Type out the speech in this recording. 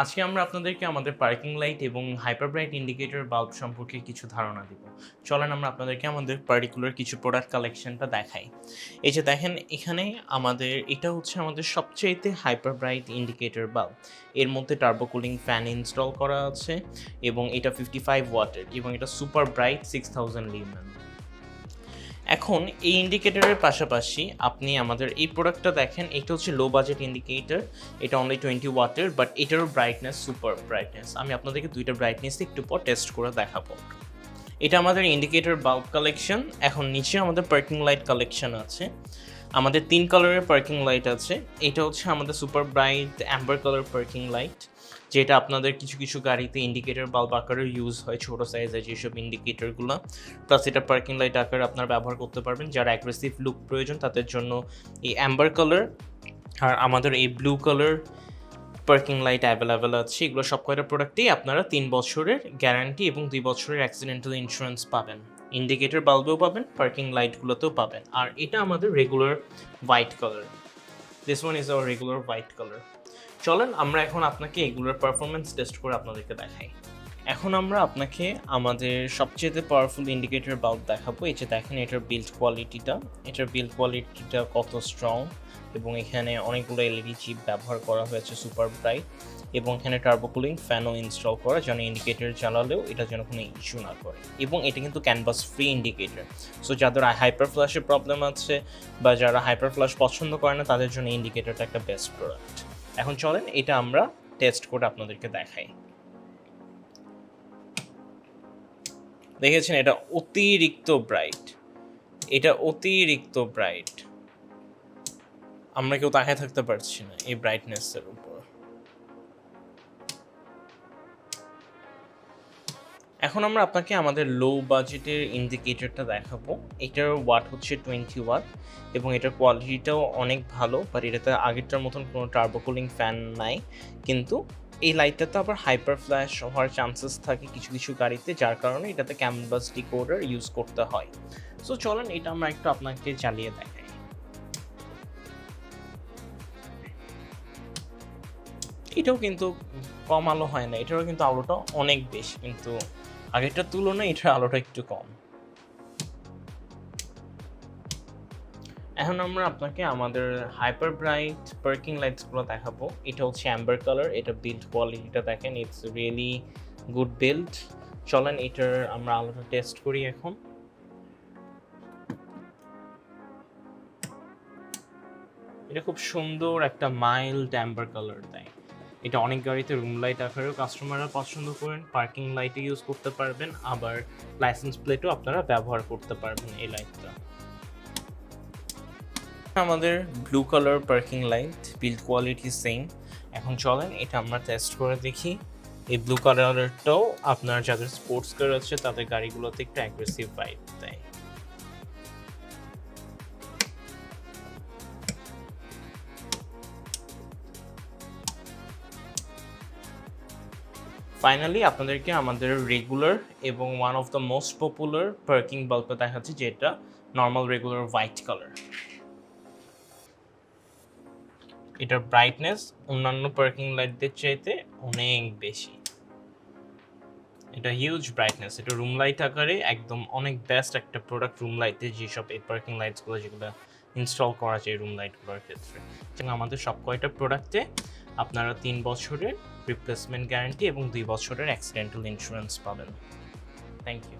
আজকে আমরা আপনাদেরকে আমাদের পার্কিং লাইট এবং হাইপার ব্রাইট ইন্ডিকেটর বাল্ব সম্পর্কে কিছু ধারণা দিব। চলেন আমরা আপনাদেরকে আমাদের পার্টিকুলার কিছু প্রোডাক্ট কালেকশনটা দেখাই। এই যে দেখেন এখানে এটা হচ্ছে আমাদের সবচাইতে হাইপার ব্রাইট ইন্ডিকেটর বাল্ব। এর মধ্যে টার্বো কুলিং ফ্যান ইনস্টল করা আছে এবং এটা 55 ওয়াটের এবং এটা সুপার ব্রাইট 6000 লিউমেন। এখন এই ইন্ডিকেটরের পাশাপাশি আপনি আমাদের এই প্রোডাক্টটা দেখেন, এটা হচ্ছে লো বাজেট ইন্ডিকেটর, এটা অনলি 20 ওয়াটের, বাট এটারও ব্রাইটনেস সুপার ব্রাইটনেস। আমি আপনাদেরকে দুইটা ব্রাইটনেস একটু পর টেস্ট করে দেখাবো। এটা আমাদের ইন্ডিকেটর বাল্ব কালেকশন। এখন নিচে আমাদের পার্কিং লাইট কালেকশন আছে। আমাদের 3 কালারের পার্কিং লাইট আছে। এটা হচ্ছে আমাদের super bright Amber colour parking light, যেটা আপনাদের কিছু কিছু গাড়িতে ইন্ডিকেটর বাল্ব আকারে ইউজ হয়, ছোটো সাইজের যেসব ইন্ডিকেটরগুলো। প্লাস এটা পার্কিং লাইট আকারে আপনারা ব্যবহার করতে পারবেন। যারা অ্যাগ্রেসিভ লুক প্রয়োজন তাদের জন্য এই অ্যাম্বার কালার আর আমাদের এই blue colour parking light available আছে। এগুলো সব কয়টা প্রোডাক্টেই আপনারা 3 বছরের গ্যারান্টি এবং 2 বছরের অ্যাক্সিডেন্টাল ইন্স্যুরেন্স পাবেন। ইন্ডিকেটর বাল্বেও পাবেন, পার্কিং লাইটগুলোতেও পাবেন। আর এটা আমাদের regular white colour. This one is our regular white colour. চলেন আমরা এখন আপনাকে এগুলোর পারফরমেন্স টেস্ট করে আপনাদেরকে দেখাই। এখন আমরা আপনাকে আমাদের সবচেয়ে পাওয়ারফুল ইন্ডিকেটর বাল্ব দেখাবো। এই যে দেখেন এটার বিল্ড কোয়ালিটিটা কত স্ট্রং, এবং এখানে অনেকগুলো এলইডি চিপ ব্যবহার করা হয়েছে সুপার ব্রাইট, এবং এখানে টার্বো কুলিং ফ্যানও ইনস্টল করা, যেন ইন্ডিকেটর চালালেও এটা যেন কোনো ইস্যু না করে। এবং এটা কিন্তু ক্যানভাস ফ্রি ইন্ডিকেটর। সো যাদের হাইপার ফ্ল্যাশের প্রবলেম আছে বা যারা হাইপার ফ্ল্যাশ পছন্দ করে না তাদের জন্য ইন্ডিকেটরটা একটা বেস্ট প্রোডাক্ট। এখন চলেন এটা আমরা টেস্ট করে আপনাদেরকে দেখাই। দেখেছেন এটা অতিরিক্ত ব্রাইট, আমরা কেউ তাকায় থাকতে পারছি না এই ব্রাইটনেসের উপর। এখন আমরা আপনাকে আমাদের লো বাজেটের ইন্ডিকেটরটা দেখাবো। এটার ওয়াট হচ্ছে 20 ওয়াট এবং এটার কোয়ালিটিটাও অনেক ভালো, বাট এটাতে আগেরটার মতন কোনো টার্বো কুলিং ফ্যান নাই। কিন্তু এই লাইটটাতে আবার হাইপার ফ্ল্যাশ হওয়ার চান্সেস থাকে কিছু কিছু গাড়িতে, যার কারণে এটাতে ক্যানভাস ডিকোডার ইউজ করতে হয়। সো চলেন এটা আমরা একটু আপনাকে চালিয়ে দেখাই। এটাও কিন্তু কম আলো হয় না, এটারও কিন্তু আলোটা অনেক বেশি, কিন্তু আগেরটার তুলনায় এটার আলোটা একটু কম। এখন আমরা আপনাকে আমাদের হাইপার ব্রাইট পার্কিং লাইটসগুলো দেখাবো। এটা হচ্ছে অ্যাম্বার কালার, এটা বিল্ড কোয়ালিটিটা দেখেন, ইটস রিয়েলি গুড বিল্ড। চলেন এটার আমরা আলোটা টেস্ট করি এখন। এটা খুব সুন্দর একটা মাইল্ড অ্যাম্বার কালার দেয়। এটা অনেক গাড়িতে রুম লাইট আকারেও কাস্টমাররা পছন্দ করেন, পার্কিং লাইটে ইউজ করতে পারবেন, আবার লাইসেন্স প্লেটও আপনারা ব্যবহার করতে পারবেন এই লাইটটা। আমাদের blue colour parking light, build quality same. এখন চলেন এটা আমরা টেস্ট করে দেখি। এই ব্লু কালারটাও আপনার যাদের স্পোর্টস কার আছে তাদের গাড়িগুলোতে একটু অ্যাগ্রেসিভ ভাইব দেয়। ফাইনালি আপনাদেরকে আমাদের রেগুলার এবং one of the most popular parking বাল্বটা দেখাচ্ছি, যেটা নর্মাল রেগুলার হোয়াইট কালার। এটার ব্রাইটনেস অন্যান্য পার্কিং লাইটদের চাইতে অনেক বেশি। এটা হিউজ ব্রাইটনেস, এটা রুম লাইট আকারে একদম অনেক বেস্ট একটা প্রোডাক্ট রুম লাইটে, যেসব এই পার্কিং লাইটসগুলো যেগুলো ইনস্টল করা যায় রুম লাইটগুলোর ক্ষেত্রে। এবং আমাদের সব কয়টা প্রোডাক্টে আপনারা 3 বছরের রিপ্লেসমেন্ট গ্যারান্টি এবং 2 বছরের অ্যাক্সিডেন্টাল ইন্স্যুরেন্স পাবেন। Thank you.